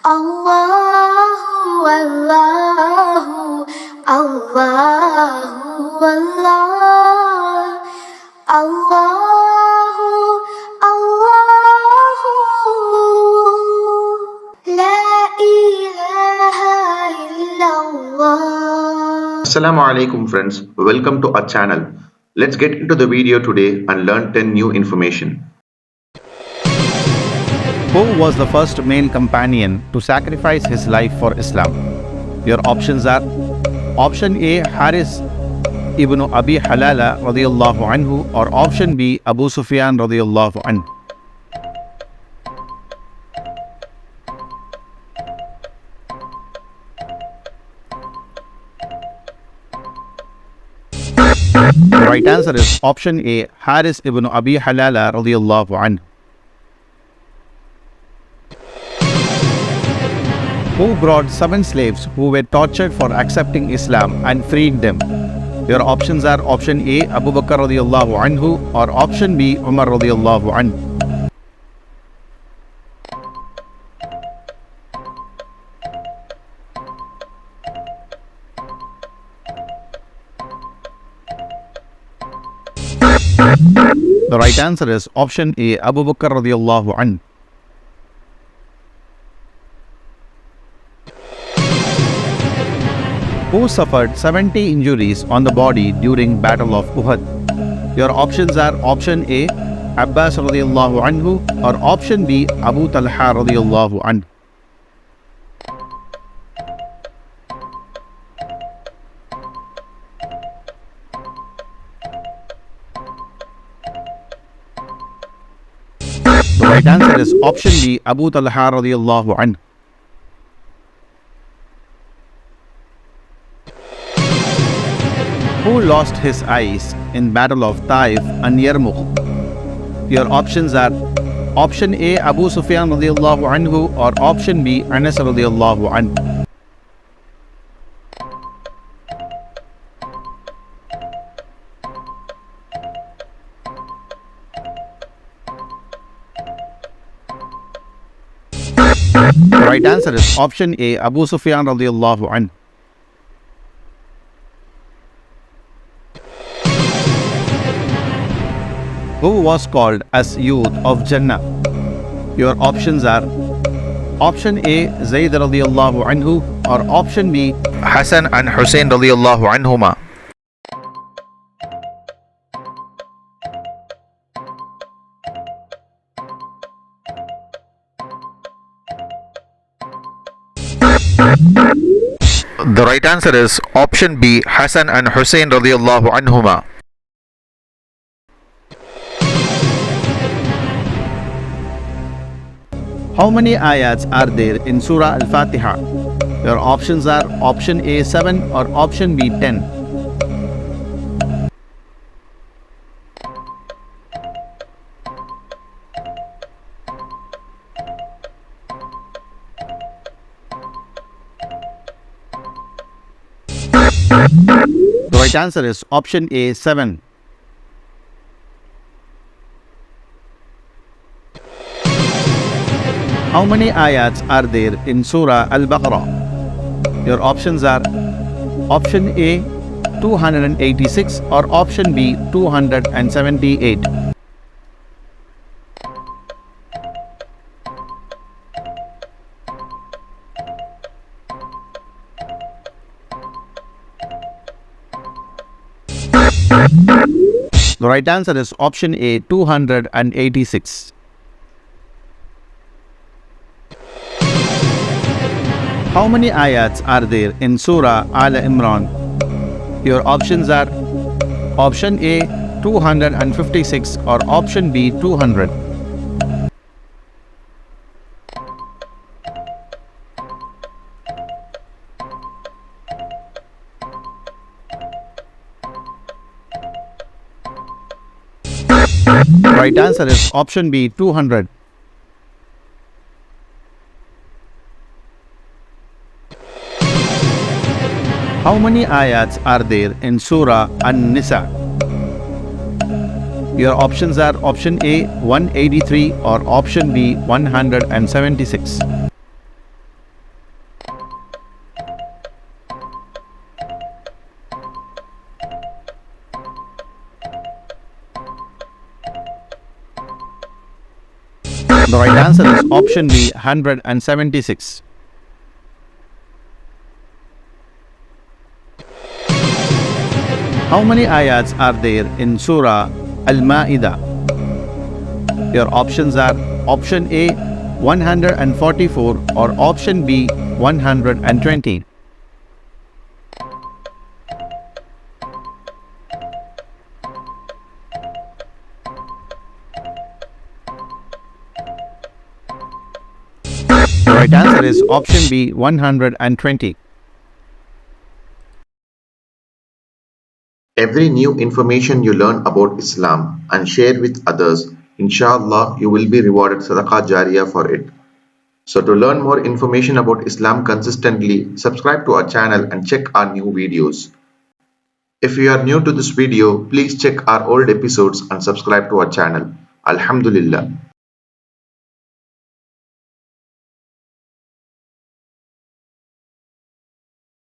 Allahu, Allahu, Allahu, Allah, Allahu, Allahu, La ilaha illallah. Assalamu alaikum friends, welcome to our channel. Let's get into the video today and learn 10 new information. Who was the first male companion to sacrifice his life for Islam? Your options are option A, Haris ibn Abi Halala radiyallahu anhu, or option B, Abu Sufyan radiyallahu anhu. The right answer is option A, Haris ibn Abi Halala radiyallahu anhu. Who brought 7 slaves who were tortured for accepting Islam and freed them? Your options are option A, Abu Bakr radiyallahu anhu, or option B, Umar radiyallahu anhu. The right answer is option A, Abu Bakr radiyallahu anhu. Who suffered 70 injuries on the body during Battle of Uhud? Your options are option A, Abbas radiyallahu anhu, or option B, Abu Talha radiyallahu anhu. The right answer is option B, Abu Talha radiyallahu anhu. Who lost his eyes in Battle of Taif and Yarmouk? Your options are option A, Abu Sufyan radiyallahu anhu, or option B, Anas radiyallahu anhu. The right answer is option A, Abu Sufyan radiyallahu anhu. Who was called as youth of Jannah? Your options are option A, Zayd radiyallahu anhu, or option B, Hassan and Hussein radiyallahu anhuma. The right answer is option B, Hassan and Hussein radiyallahu anhuma. How many ayats are there in Surah Al-Fatiha? Your options are option A, 7, or option B, 10. The right answer is option A, 7. How many ayats are there in Surah Al-Baqarah? Your options are option A, 286, or option B, 278. The right answer is option A, 286. How many ayats are there in Surah Al Imran? Your options are option A, 256, or option B, 200. The right answer is option B, 200. How many ayats are there in Surah An-Nisa? Your options are option A 183 or option B 176. The right answer is option B, 176. How many ayats are there in Surah Al-Ma'idah? Your options are option A, 144 or option B, 120. The right answer is option B, 120. Every new information you learn about Islam and share with others, inshallah, you will be rewarded sadaqah jariyah for it. So to learn more information about Islam consistently, subscribe to our channel and check our new videos. If you are new to this video, please check our old episodes and subscribe to our channel. Alhamdulillah.